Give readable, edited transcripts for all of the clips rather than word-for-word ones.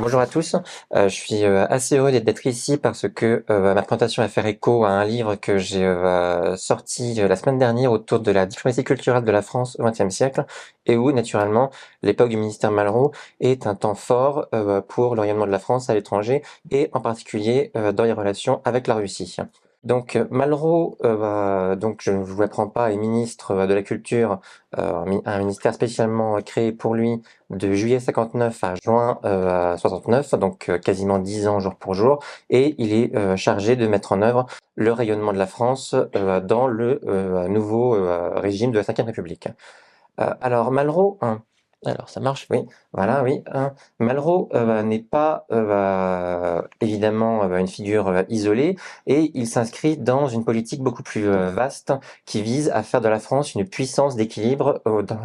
Bonjour à tous, je suis assez heureux d'être ici parce que ma présentation va faire écho à un livre que j'ai sorti la semaine dernière autour de la diplomatie culturelle de la France au XXe siècle et où naturellement l'époque du ministère Malraux est un temps fort pour le rayonnement de la France à l'étranger et en particulier dans les relations avec la Russie. Donc Malraux, donc je ne vous apprends pas, est ministre de la Culture, un ministère spécialement créé pour lui de juillet 59 à juin 69, donc quasiment 10 ans jour pour jour, et il est chargé de mettre en œuvre le rayonnement de la France dans le nouveau régime de la Ve République. Alors Malraux, alors ça marche, oui, voilà, oui. Malraux n'est pas évidemment une figure isolée et il s'inscrit dans une politique beaucoup plus vaste qui vise à faire de la France une puissance d'équilibre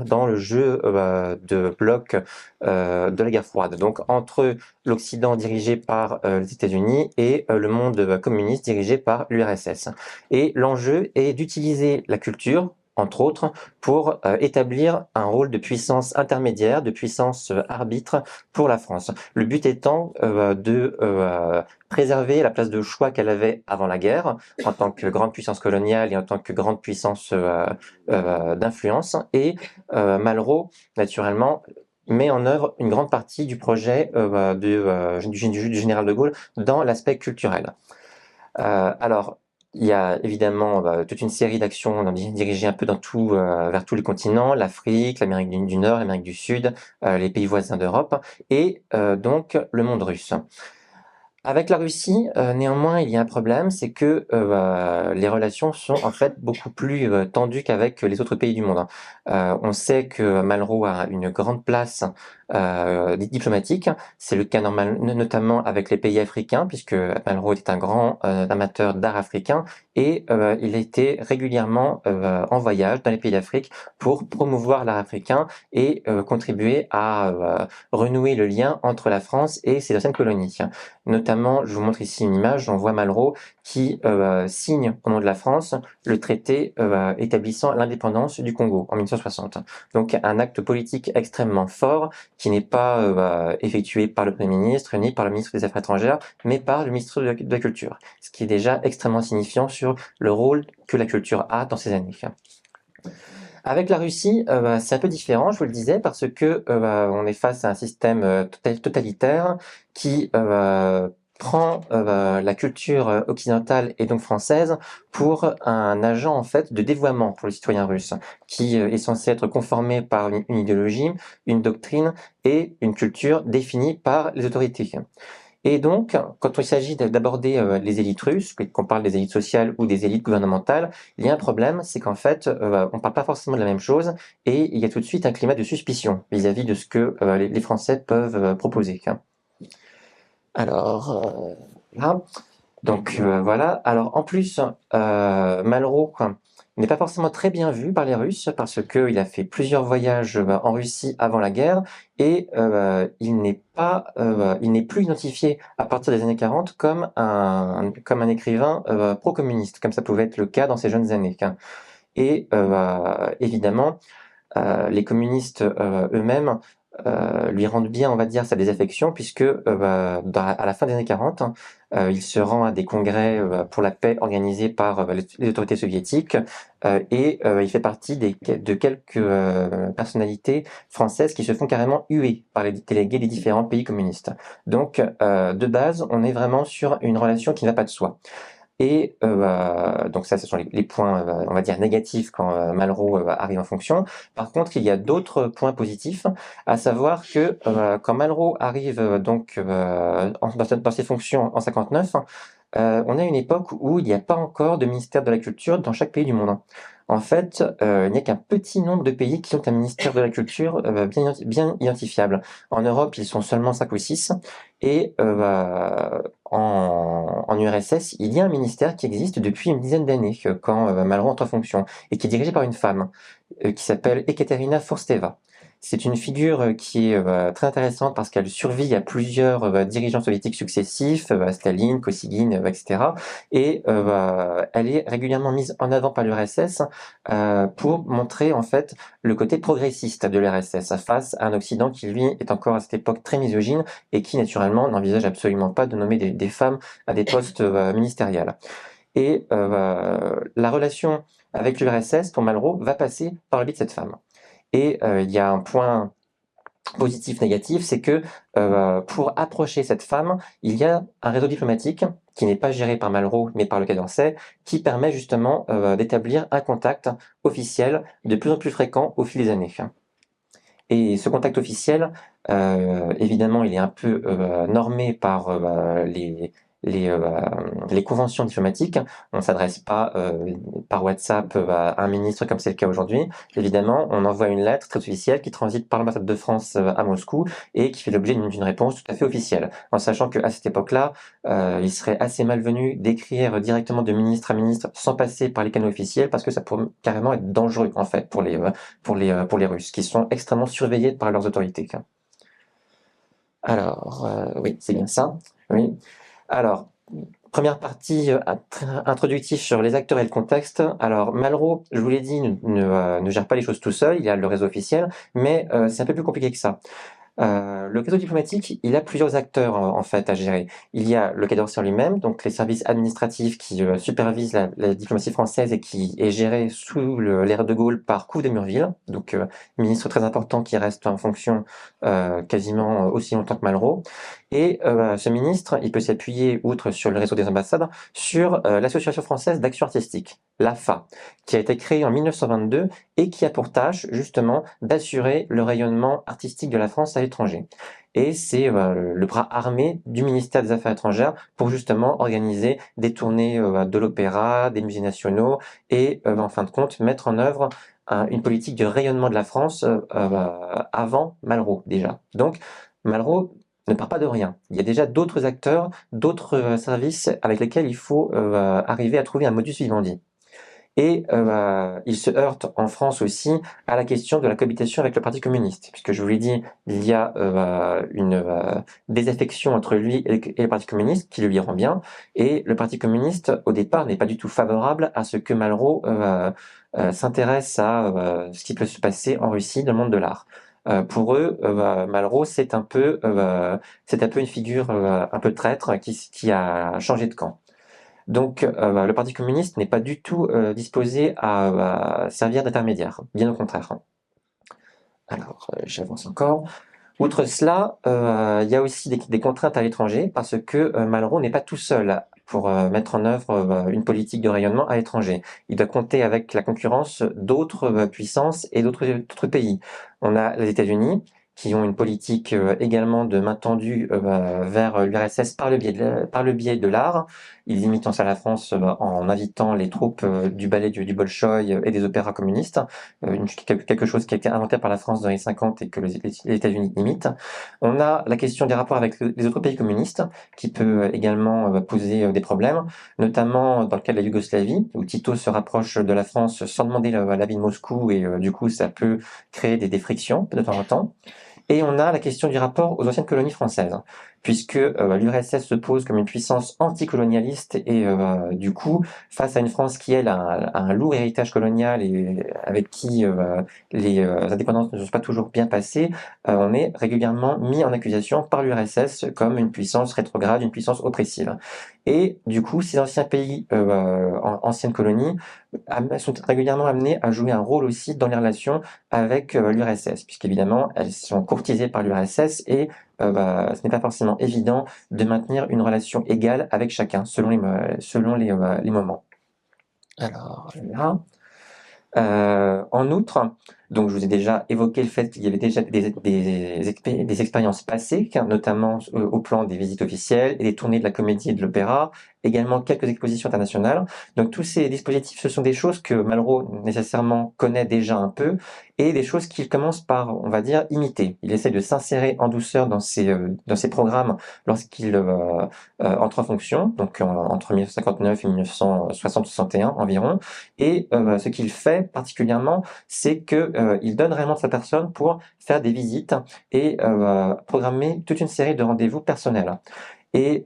dans le jeu de bloc de la guerre froide. Donc entre l'Occident dirigé par les États-Unis et le monde communiste dirigé par l'URSS. Et l'enjeu est d'utiliser la culture entre autres, pour établir un rôle de puissance intermédiaire, de puissance arbitre pour la France. Le but étant de préserver la place de choix qu'elle avait avant la guerre, en tant que grande puissance coloniale et en tant que grande puissance d'influence. Et Malraux, naturellement, met en œuvre une grande partie du projet du général de Gaulle dans l'aspect culturel. Alors, il y a évidemment toute une série d'actions dirigées un peu vers tous les continents, l'Afrique, l'Amérique du Nord, l'Amérique du Sud, les pays voisins d'Europe, et donc le monde russe. Avec la Russie, néanmoins, il y a un problème, c'est que les relations sont en fait beaucoup plus tendues qu'avec les autres pays du monde. On sait que Malraux a une grande place diplomatique. C'est le cas notamment avec les pays africains, puisque Malraux était un grand amateur d'art africain et il était régulièrement en voyage dans les pays d'Afrique pour promouvoir l'art africain et contribuer à renouer le lien entre la France et ses anciennes colonies. Notamment, je vous montre ici une image, on voit Malraux qui signe au nom de la France le traité établissant l'indépendance du Congo en 1960. Donc un acte politique extrêmement fort qui n'est pas effectué par le Premier ministre ni par le ministre des Affaires étrangères, mais par le ministre de la Culture, ce qui est déjà extrêmement signifiant sur le rôle que la culture a dans ces années. Avec la Russie, c'est un peu différent, je vous le disais, parce que on est face à un système totalitaire qui prend la culture occidentale et donc française pour un agent en fait de dévoiement pour le citoyen russe, qui est censé être conformé par une idéologie, une doctrine et une culture définie par les autorités. Et donc, quand il s'agit d'aborder les élites russes, qu'on parle des élites sociales ou des élites gouvernementales, il y a un problème, c'est qu'en fait, on parle pas forcément de la même chose, et il y a tout de suite un climat de suspicion vis-à-vis de ce que les Français peuvent proposer. Alors, là, donc voilà. Alors en plus, Malraux n'est pas forcément très bien vu par les Russes parce qu'il a fait plusieurs voyages en Russie avant la guerre et il n'est plus identifié à partir des années 40 comme un écrivain pro-communiste, comme ça pouvait être le cas dans ses jeunes années. Et évidemment, les communistes eux-mêmes lui rendent bien, on va dire, sa désaffection, puisque à la fin des années 40, il se rend à des congrès pour la paix organisés par les autorités soviétiques et il fait partie de quelques personnalités françaises qui se font carrément huer par les délégués des différents pays communistes. Donc, de base, on est vraiment sur une relation qui n'a pas de soi. Et donc ça, ce sont les points, on va dire négatifs quand Malraux arrive en fonction. Par contre, il y a d'autres points positifs, à savoir que quand Malraux arrive dans ses fonctions en 59, on a une époque où il n'y a pas encore de ministère de la Culture dans chaque pays du monde. En fait, il n'y a qu'un petit nombre de pays qui ont un ministère de la Culture bien identifiable. En Europe, ils sont seulement 5 ou 6, et en URSS, il y a un ministère qui existe depuis une dizaine d'années, quand Malraux entre en fonction, et qui est dirigé par une femme, qui s'appelle Ekaterina Forsteva. C'est une figure qui est très intéressante parce qu'elle survit à plusieurs dirigeants soviétiques successifs, Staline, Kosygin, etc. Et elle est régulièrement mise en avant par l'URSS pour montrer en fait le côté progressiste de l'URSS face à un Occident qui lui est encore à cette époque très misogyne et qui naturellement n'envisage absolument pas de nommer des femmes à des postes ministériels. Et la relation avec l'URSS pour Malraux va passer par le biais de cette femme. Et il y a un point positif, négatif, c'est que pour approcher cette femme, il y a un réseau diplomatique qui n'est pas géré par Malraux, mais par le Quai d'Orsay, qui permet justement d'établir un contact officiel de plus en plus fréquent au fil des années. Et ce contact officiel, évidemment, il est un peu normé par les, euh, les conventions diplomatiques. On ne s'adresse pas par WhatsApp à un ministre comme c'est le cas aujourd'hui. Évidemment, on envoie une lettre très officielle qui transite par l'ambassade de France à Moscou et qui fait l'objet d'une réponse tout à fait officielle. En sachant qu'à cette époque-là, il serait assez malvenu d'écrire directement de ministre à ministre sans passer par les canaux officiels parce que ça pourrait carrément être dangereux en fait pour les Russes qui sont extrêmement surveillés par leurs autorités. Alors, oui, c'est bien ça. Oui. Alors, première partie introductive sur les acteurs et le contexte. Alors, Malraux, je vous l'ai dit, ne gère pas les choses tout seul, il y a le réseau officiel, mais c'est un peu plus compliqué que ça. Le réseau diplomatique, il a plusieurs acteurs en fait à gérer. Il y a le Quai d'Orsay en lui-même, donc les services administratifs qui supervisent la diplomatie française et qui est géré sous l'ère de Gaulle par Couve de Murville, donc ministre très important qui reste en fonction quasiment aussi longtemps que Malraux. Et ce ministre, il peut s'appuyer, outre sur le réseau des ambassades, sur l'Association française d'action artistique, l'AFA, qui a été créée en 1922 et qui a pour tâche justement d'assurer le rayonnement artistique de la France à l'étranger. Et c'est le bras armé du ministère des Affaires étrangères pour justement organiser des tournées de l'opéra, des musées nationaux et en fin de compte mettre en œuvre une politique de rayonnement de la France avant Malraux déjà. Donc Malraux ne part pas de rien. Il y a déjà d'autres acteurs, d'autres services avec lesquels il faut arriver à trouver un modus vivendi. Et il se heurte en France aussi à la question de la cohabitation avec le Parti communiste, puisque je vous l'ai dit, il y a une désaffection entre lui et le Parti communiste qui lui rend bien, et le Parti communiste, au départ, n'est pas du tout favorable à ce que Malraux s'intéresse à ce qui peut se passer en Russie dans le monde de l'art. Pour eux, Malraux, c'est un peu une figure un peu traître qui a changé de camp. Donc, le Parti communiste n'est pas du tout disposé à servir d'intermédiaire, bien au contraire. Alors, j'avance encore. Outre cela, il y a aussi des contraintes à l'étranger parce que Malraux n'est pas tout seul pour mettre en œuvre une politique de rayonnement à l'étranger. Il doit compter avec la concurrence d'autres puissances et d'autres pays. On a les États-Unis qui ont une politique également de main tendue vers l'URSS par le biais de l'art. Ils imitent ça la France en invitant les troupes du ballet du Bolchoï et des opéras communistes, quelque chose qui a été inventé par la France dans les 50 et que les États-Unis imitent. On a la question des rapports avec les autres pays communistes qui peut également poser des problèmes, notamment dans le cas de la Yougoslavie, où Tito se rapproche de la France sans demander l'avis de Moscou et du coup ça peut créer des frictions de temps en temps. Et on a la question du rapport aux anciennes colonies françaises, puisque l'URSS se pose comme une puissance anticolonialiste et du coup, face à une France qui, elle, a un lourd héritage colonial et avec qui les indépendances ne sont pas toujours bien passées, on est régulièrement mis en accusation par l'URSS comme une puissance rétrograde, une puissance oppressive. Et du coup, ces anciens pays, anciennes colonies, sont régulièrement amenés à jouer un rôle aussi dans les relations avec l'URSS, puisqu'évidemment, elles sont courtisées par l'URSS et ce n'est pas forcément évident de maintenir une relation égale avec chacun, selon les moments. Alors, là. En outre, donc je vous ai déjà évoqué le fait qu'il y avait déjà des expériences passées, notamment au plan des visites officielles et des tournées de la comédie et de l'opéra, également quelques expositions internationales. Donc tous ces dispositifs, ce sont des choses que Malraux nécessairement connaît déjà un peu et des choses qu'il commence par, on va dire, imiter. Il essaie de s'insérer en douceur dans ces programmes lorsqu'il entre en fonction, donc entre 1959 et 1960-61 environ. Et ce qu'il fait particulièrement, c'est que il donne réellement de sa personne pour faire des visites et programmer toute une série de rendez-vous personnels. Et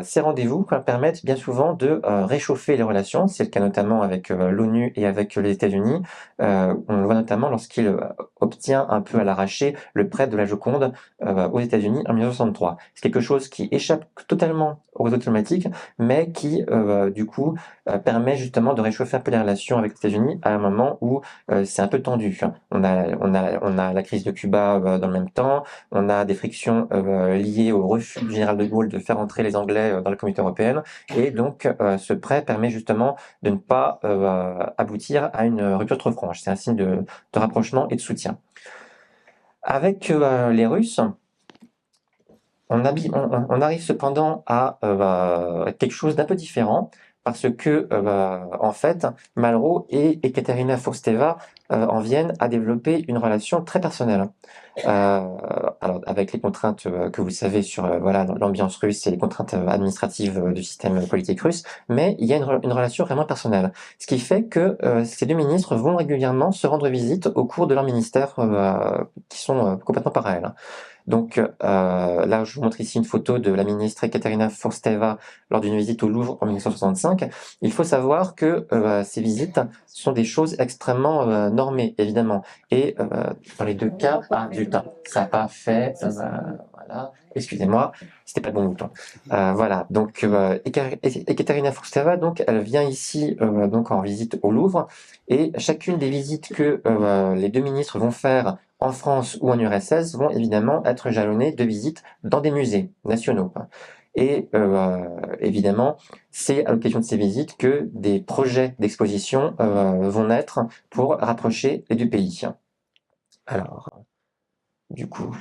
ces rendez-vous permettent bien souvent de réchauffer les relations. C'est le cas notamment avec l'ONU et avec les États-Unis. On le voit notamment lorsqu'il obtient un peu à l'arraché le prêt de la Joconde aux États-Unis en 1963. C'est quelque chose qui échappe totalement au réseau diplomatique, mais qui du coup permet justement de réchauffer un peu les relations avec les États-Unis à un moment où c'est un peu tendu. On a la crise de Cuba dans le même temps, on a des frictions liées au refus du général de Gaulle de faire entrer les Anglais dans la communauté européenne, et donc ce prêt permet justement de ne pas aboutir à une rupture trop franche. C'est un signe de rapprochement et de soutien. Avec les Russes, on arrive cependant à quelque chose d'un peu différent parce que, en fait, Malraux et Ekaterina Foursteva en viennent à développer une relation très personnelle. Alors avec les contraintes que vous savez sur voilà l'ambiance russe et les contraintes administratives du système politique russe, mais il y a une relation vraiment personnelle. Ce qui fait que ces deux ministres vont régulièrement se rendre visite au cours de leurs ministères qui sont complètement parallèles. Donc là, je vous montre ici une photo de la ministre Ekaterina Foursteva lors d'une visite au Louvre en 1965. Il faut savoir que ces visites sont des choses extrêmement normées, évidemment. Et dans les deux cas, zut, ça n'a pas fait. Voilà, excusez-moi, c'était pas le bon bouton. Voilà, donc Ekaterina Foursteva, donc, elle vient ici donc en visite au Louvre, et chacune des visites que les deux ministres vont faire en France ou en URSS vont évidemment être jalonnés de visites dans des musées nationaux. Et évidemment, c'est à l'occasion de ces visites que des projets d'exposition vont naître pour rapprocher les deux pays. Alors, du coup,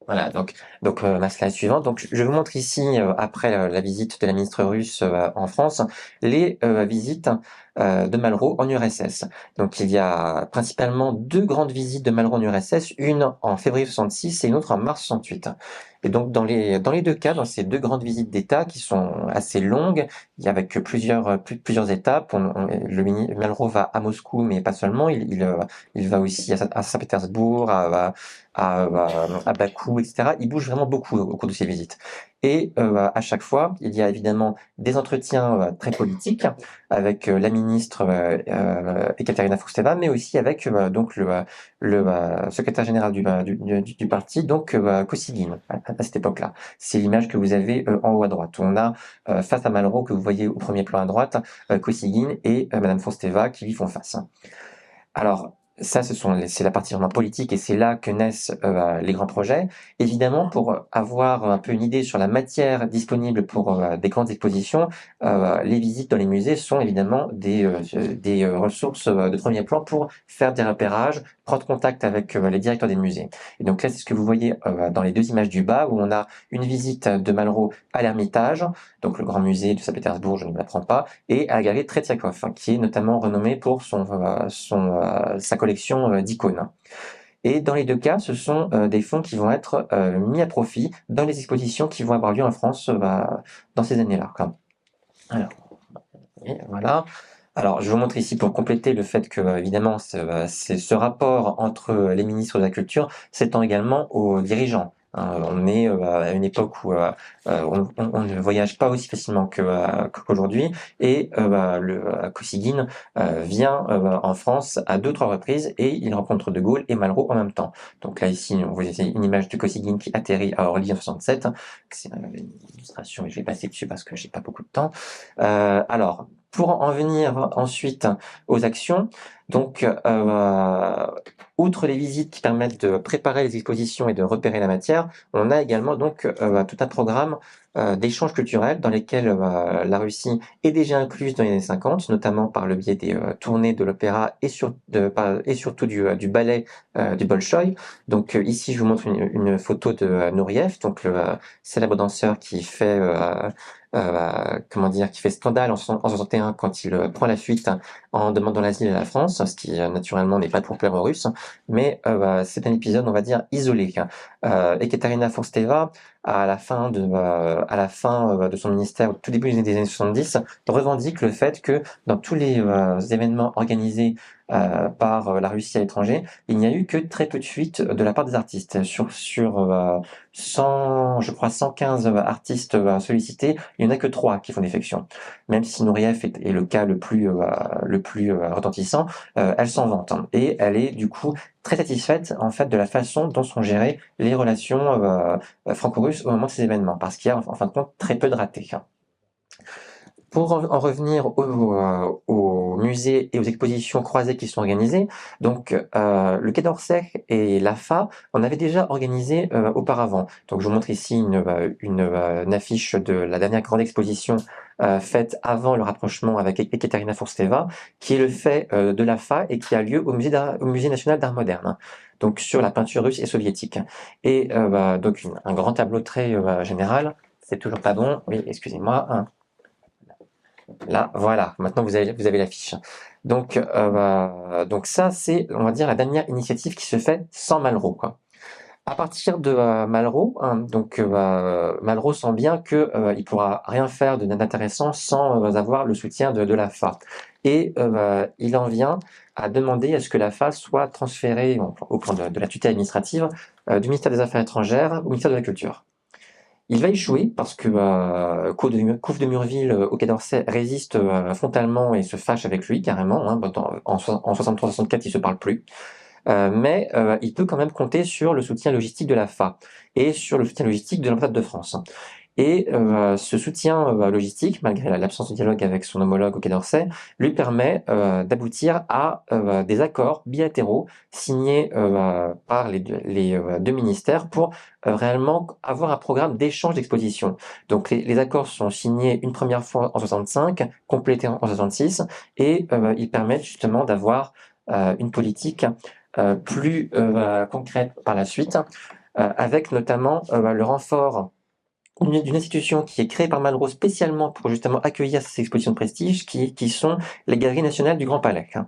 voilà, donc ma slide suivante. Donc, je vous montre ici, après la visite de la ministre russe en France, les visites de Malraux en URSS. Donc, il y a principalement deux grandes visites de Malraux en URSS, une en février 66 et une autre en mars 68. Et donc, dans les deux cas, dans ces deux grandes visites d'État qui sont assez longues, il y a avec plusieurs étapes. Malraux va à Moscou, mais pas seulement. Il va aussi à Saint-Pétersbourg, à Bakou, etc. Il bouge vraiment beaucoup au cours de ses visites. Et à chaque fois, il y a évidemment des entretiens très politiques avec la ministre Ekaterina Foursteva, mais aussi avec donc le secrétaire général du parti, donc Kosygin, à cette époque-là. C'est l'image que vous avez en haut à droite. On a face à Malraux, que vous voyez au premier plan à droite, Kosygin et Madame Foursteva qui lui font face. Alors, ça, c'est la partie vraiment politique, et c'est là que naissent les grands projets. Évidemment, pour avoir un peu une idée sur la matière disponible pour des grandes expositions, les visites dans les musées sont évidemment des ressources de premier plan pour faire des repérages, prendre contact avec les directeurs des musées. Et donc là, c'est ce que vous voyez dans les deux images du bas, où on a une visite de Malraux à l'Ermitage, donc le grand musée de Saint-Pétersbourg, je ne l'apprends pas, et à la galerie Tretiakov, qui est notamment renommée pour sa collection d'icônes. Et dans les deux cas, ce sont des fonds qui vont être mis à profit dans les expositions qui vont avoir lieu en France dans ces années-là. Alors, et voilà. Alors, je vous montre ici pour compléter le fait que, évidemment, c'est ce rapport entre les ministres de la Culture s'étend également aux dirigeants. On est à une époque où on ne voyage pas aussi facilement qu'aujourd'hui, et Kosygin vient en France à 2-3 reprises, et il rencontre De Gaulle et Malraux en même temps. Donc là, ici, on voit une image de Kosygin qui atterrit à Orly en 67. C'est une illustration, mais je vais passer dessus parce que j'ai pas beaucoup de temps. Alors, pour en venir ensuite aux actions, donc outre les visites qui permettent de préparer les expositions et de repérer la matière, on a également donc tout un programme d'échanges culturels dans lesquels la Russie est déjà incluse dans les années 50, notamment par le biais des tournées de l'opéra et surtout du ballet du Bolchoï. Donc ici, je vous montre une photo de Nouriev, donc le célèbre danseur qui fait qui fait scandale en 61 quand il prend la fuite en demandant l'asile à la France, ce qui naturellement n'est pas populaire aux Russes, mais c'est un épisode, on va dire, isolé. Ekaterina Forsteva, à la fin de son ministère, au tout début des années 70, revendique le fait que dans tous les événements organisés par la Russie à l'étranger, il n'y a eu que très peu de fuites de la part des artistes. Sur 100, je crois 115 artistes sollicités, il n'y en a que 3 qui font défection. Même si Nureyev est le cas le plus retentissant, elle s'en vante, hein. Et elle est du coup très satisfaite en fait de la façon dont sont gérées les relations franco-russes au moment de ces événements, parce qu'il y a en fin de compte très peu de ratés. Pour en revenir aux musées et aux expositions croisées qui sont organisées, donc le Quai d'Orsay et l'AFA en avaient déjà organisé auparavant. Donc je vous montre ici une affiche de la dernière grande exposition faite avant le rapprochement avec Ekaterina Forsteva, qui est le fait de l'AFA et qui a lieu au Musée national d'art moderne, hein, donc sur la peinture russe et soviétique. Et donc un grand tableau très général. C'est toujours pas bon. Oui, excusez-moi, hein. Là, voilà, maintenant vous avez l'affiche. Donc ça, c'est, on va dire, la dernière initiative qui se fait sans Malraux, quoi. À partir de Malraux, hein, Malraux sent bien que il pourra rien faire d'intéressant sans avoir le soutien de l'AFA. Et il en vient à demander à ce que l'AFA soit transférée au plan de la tutelle administrative du ministère des Affaires étrangères au ministère de la Culture. Il va échouer parce que Couve de Murville au Quai d'Orsay résiste frontalement et se fâche avec lui carrément, hein. En 63-64, ils se parlent plus. Mais il peut quand même compter sur le soutien logistique de la FA et sur le soutien logistique de l'ambassade de France. Et ce soutien logistique, malgré l'absence de dialogue avec son homologue au Quai d'Orsay, lui permet d'aboutir à des accords bilatéraux signés par les deux ministères pour réellement avoir un programme d'échange d'expositions. Donc les accords sont signés une première fois en 65, complétés en 66, et ils permettent justement d'avoir une politique plus concrète par la suite, avec notamment le renfort d'une institution qui est créée par Malraux spécialement pour justement accueillir ces expositions de prestige, qui sont les Galeries nationales du Grand Palais, hein.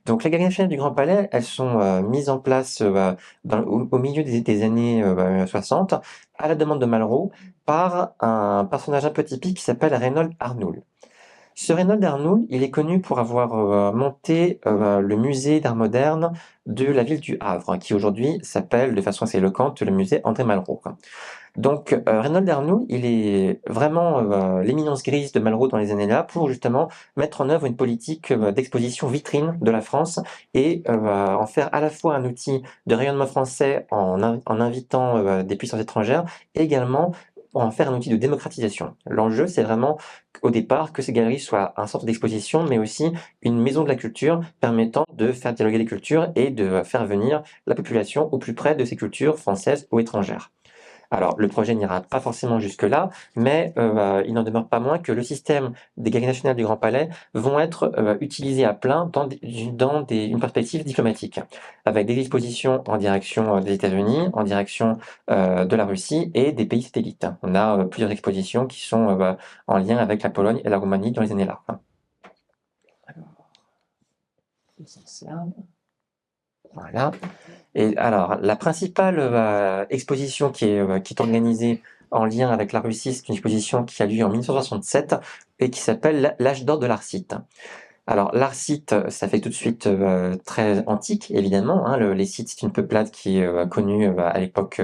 Donc les Galeries nationales du Grand Palais, elles sont mises en place au milieu des années 60, à la demande de Malraux, par un personnage un peu typique qui s'appelle Reynold Arnould. Ce Reynold Arnould, il est connu pour avoir monté le musée d'art moderne de la ville du Havre, hein, qui aujourd'hui s'appelle de façon assez éloquente le musée André Malraux, quoi. Donc Reynold Arnould, il est vraiment l'éminence grise de Malraux dans les années là pour justement mettre en œuvre une politique d'exposition vitrine de la France et en faire à la fois un outil de rayonnement français en invitant des puissances étrangères et également pour en faire un outil de démocratisation. L'enjeu, c'est vraiment au départ que ces galeries soient un centre d'exposition, mais aussi une maison de la culture permettant de faire dialoguer les cultures et de faire venir la population au plus près de ces cultures françaises ou étrangères. Alors, le projet n'ira pas forcément jusque-là, mais il n'en demeure pas moins que le système des Galeries nationales du Grand Palais vont être utilisés à plein une perspective diplomatique, avec des expositions en direction des États-Unis, en direction de la Russie et des pays satellites. On a plusieurs expositions qui sont en lien avec la Pologne et la Roumanie dans les années là. Alors, voilà. Et alors, la principale exposition qui est organisée en lien avec la Russie, c'est une exposition qui a lieu en 1967 et qui s'appelle l'âge d'or de l'Arcite. Alors, l'Arcite, ça fait tout de suite très antique, évidemment, hein. Les Scythes, c'est une peuplade qui est connue à l'époque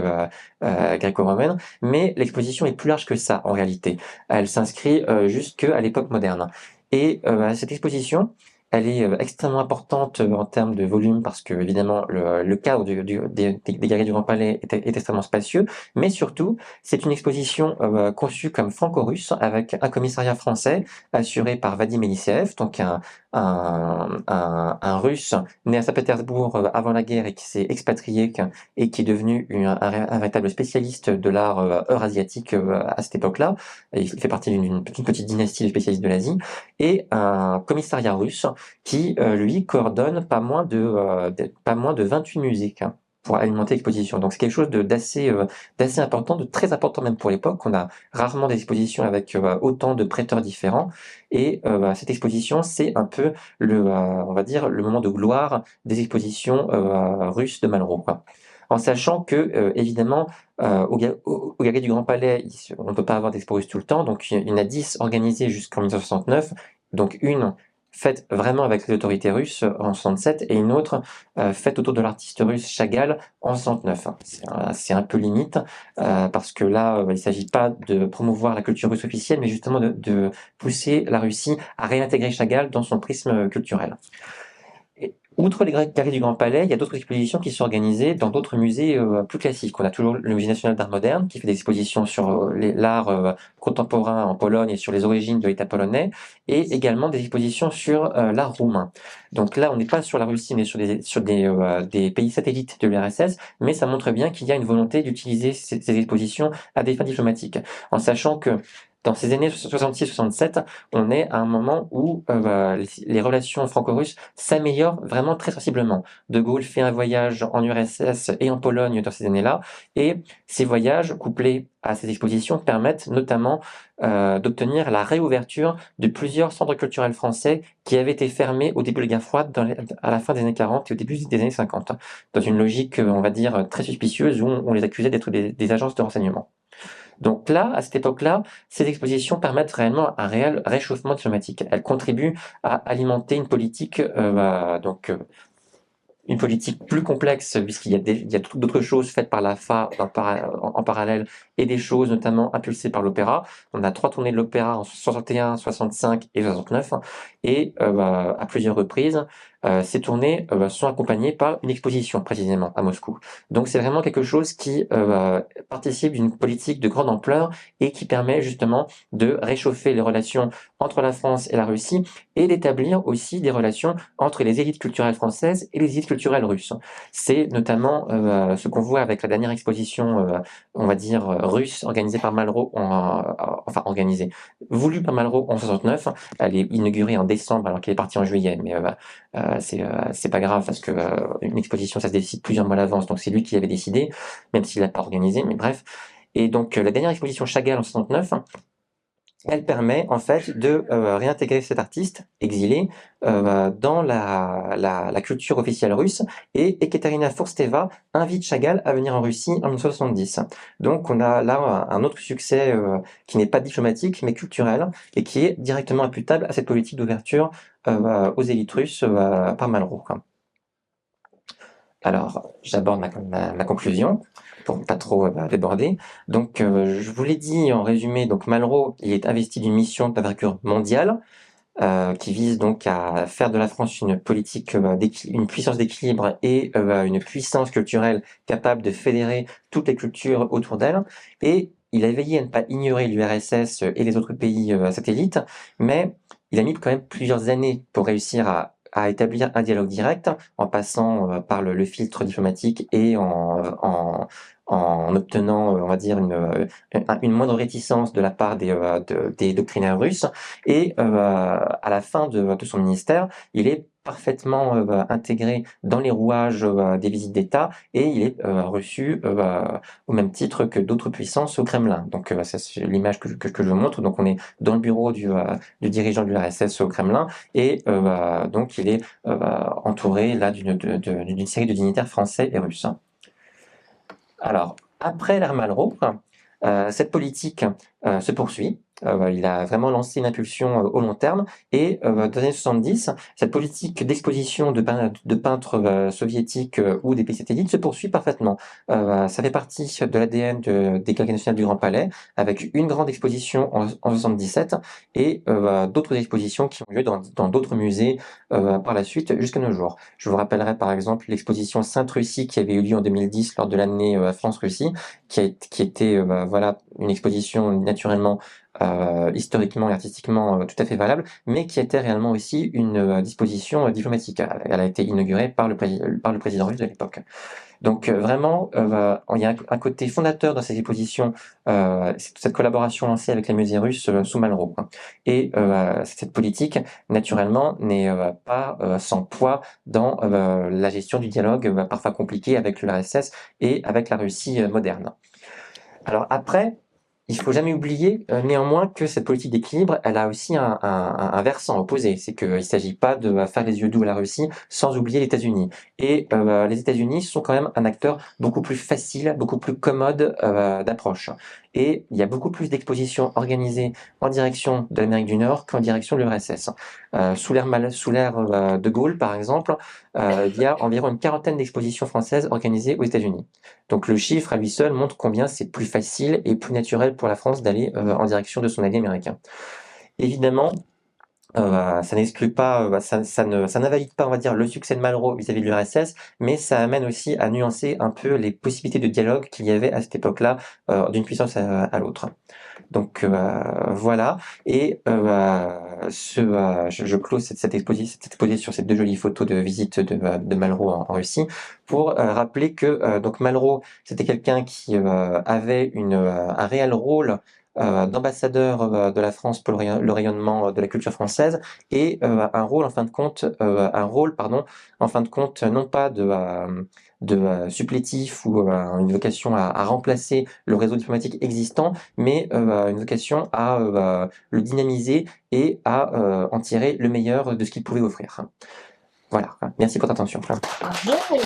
gréco-romaine, mais l'exposition est plus large que ça, en réalité. Elle s'inscrit jusqu'à l'époque moderne. Et cette exposition, elle est extrêmement importante en termes de volume parce que, évidemment, le cadre des Galeries du Grand Palais est extrêmement spacieux, mais surtout, c'est une exposition conçue comme franco-russe avec un commissariat français assuré par Vadim Elisseev, donc un Russe né à Saint-Pétersbourg avant la guerre et qui s'est expatrié et qui est devenu un véritable spécialiste de l'art eurasiatique à cette époque-là. Il fait partie d'une petite dynastie de spécialistes de l'Asie, et un commissariat russe qui, lui, coordonne pas moins de 28 musées, hein, pour alimenter l'exposition. Donc c'est quelque chose d'assez important, de très important même pour l'époque. On a rarement des expositions avec autant de prêteurs différents. Et cette exposition, c'est un peu on va dire, le moment de gloire des expositions russes de Malraux, quoi. en sachant que, évidemment, aux Galeries du Grand Palais, on ne peut pas avoir d'expo russe tout le temps, donc il y en a 10 organisées jusqu'en 1969, donc une faite vraiment avec les autorités russes en 67 et une autre faite autour de l'artiste russe Chagall en 69. C'est un peu limite parce que là, il ne s'agit pas de promouvoir la culture russe officielle, mais justement de pousser la Russie à réintégrer Chagall dans son prisme culturel. Et outre les galeries du Grand Palais, il y a d'autres expositions qui sont organisées dans d'autres musées plus classiques. On a toujours le Musée national d'art moderne qui fait des expositions sur l'art contemporain en Pologne et sur les origines de l'État polonais, et également des expositions sur l'art roumain. Donc là, on n'est pas sur la Russie, mais des pays satellites de l'URSS, mais ça montre bien qu'il y a une volonté d'utiliser ces expositions à des fins diplomatiques, en sachant que dans ces années 66-67, on est à un moment où les relations franco-russes s'améliorent vraiment très sensiblement. De Gaulle fait un voyage en URSS et en Pologne dans ces années-là, et ces voyages, couplés à ces expositions, permettent notamment d'obtenir la réouverture de plusieurs centres culturels français qui avaient été fermés au début de la guerre froide, à la fin des années 40 et au début des années 50, dans une logique, on va dire, très suspicieuse, où on les accusait d'être des agences de renseignement. Donc là, à cette époque-là, ces expositions permettent réellement un réel réchauffement diplomatique. Elles contribuent à alimenter une politique, une politique plus complexe, puisqu'il y a, il y a d'autres choses faites par la FA en parallèle, et des choses notamment impulsées par l'opéra. On a 3 tournées de l'opéra en 61, 65 et 69, et à plusieurs reprises, ces tournées sont accompagnées par une exposition précisément à Moscou. Donc c'est vraiment quelque chose qui participe d'une politique de grande ampleur et qui permet justement de réchauffer les relations entre la France et la Russie, et d'établir aussi des relations entre les élites culturelles françaises et les élites culturelles russes. C'est notamment ce qu'on voit avec la dernière exposition, on va dire, russe, organisée par Malraux, enfin organisée, voulue par Malraux en 69. Elle est inaugurée en décembre alors qu'elle est partie en juillet, mais c'est pas grave parce que une exposition, ça se décide plusieurs mois à l'avance, donc c'est lui qui avait décidé, même s'il l'a pas organisé, mais bref. Et donc la dernière exposition Chagall en 69, elle permet en fait de réintégrer cet artiste exilé dans la culture officielle russe, et Ekaterina Foursteva invite Chagall à venir en Russie en 1970. Donc on a là un autre succès qui n'est pas diplomatique mais culturel, et qui est directement imputable à cette politique d'ouverture aux élites russes par Malraux, quoi. Alors, j'aborde ma conclusion pour ne pas trop déborder. Donc, je vous l'ai dit en résumé, donc Malraux, il est investi d'une mission d'envergure mondiale qui vise donc à faire de la France une politique, une puissance d'équilibre et une puissance culturelle capable de fédérer toutes les cultures autour d'elle. Et il a veillé à ne pas ignorer l'URSS et les autres pays satellites, mais il a mis quand même plusieurs années pour réussir à établir un dialogue direct, en passant par le filtre diplomatique et en obtenant, on va dire, une moindre réticence de la part des doctrinaires russes. Et à la fin de son ministère, il est parfaitement intégré dans les rouages des visites d'État, et il est reçu au même titre que d'autres puissances au Kremlin. Donc ça, c'est l'image que je vous montre. Donc on est dans le bureau du dirigeant de l'URSS au Kremlin, et donc il est entouré là d'une série de dignitaires français et russes. Alors, après l'ère Malraux, cette politique se poursuit. Il a vraiment lancé une impulsion au long terme, et dans les années 70, cette politique d'exposition de peintres soviétiques ou des pays satellites se poursuit parfaitement. Ça fait partie de l'ADN des Galeries nationales du Grand Palais, avec une grande exposition en 77, et d'autres expositions qui ont lieu dans d'autres musées par la suite jusqu'à nos jours. Je vous rappellerai par exemple l'exposition Sainte-Russie qui avait eu lieu en 2010 lors de l'année France-Russie, qui était voilà, une exposition naturellement historiquement et artistiquement tout à fait valable, mais qui était réellement aussi une disposition diplomatique. Elle a été inaugurée par le président russe de l'époque. Donc vraiment, il y a un côté fondateur dans ces expositions, c'est cette collaboration lancée avec les musées russes sous Malraux, hein. Et cette politique, naturellement, n'est pas sans poids dans la gestion du dialogue parfois compliqué avec l'URSS et avec la Russie moderne. Alors après, Il faut jamais oublier, néanmoins que cette politique d'équilibre, elle a aussi un versant opposé. C'est qu'il s'agit pas de faire les yeux doux à la Russie sans oublier les États-Unis et les États-Unis sont quand même un acteur beaucoup plus facile, beaucoup plus commode, d'approche et il y a beaucoup plus d'expositions organisées en direction de l'Amérique du Nord qu'en direction de l'URSS. Sous l'ère, de Gaulle, par exemple, il y a environ une quarantaine d'expositions françaises organisées aux États-Unis. Donc le chiffre à lui seul montre combien c'est plus facile et plus naturel pour la France d'aller en direction de son allié américain. Évidemment, ça n'exclut pas, ça n'invalide pas, on va dire, le succès de Malraux vis-à-vis de l'URSS, mais ça amène aussi à nuancer un peu les possibilités de dialogue qu'il y avait à cette époque-là, d'une puissance à l'autre. Donc voilà, et je close cette exposé sur ces deux jolies photos de visite de Malraux en Russie, pour rappeler que donc Malraux, c'était quelqu'un qui avait un réel rôle d'ambassadeur de la France pour le rayonnement de la culture française, et un rôle, pardon, en fin de compte, non pas de supplétif ou une vocation à remplacer le réseau diplomatique existant, mais une vocation à le dynamiser et à en tirer le meilleur de ce qu'il pouvait offrir. Voilà, merci pour ta attention. Bravo! Bravo!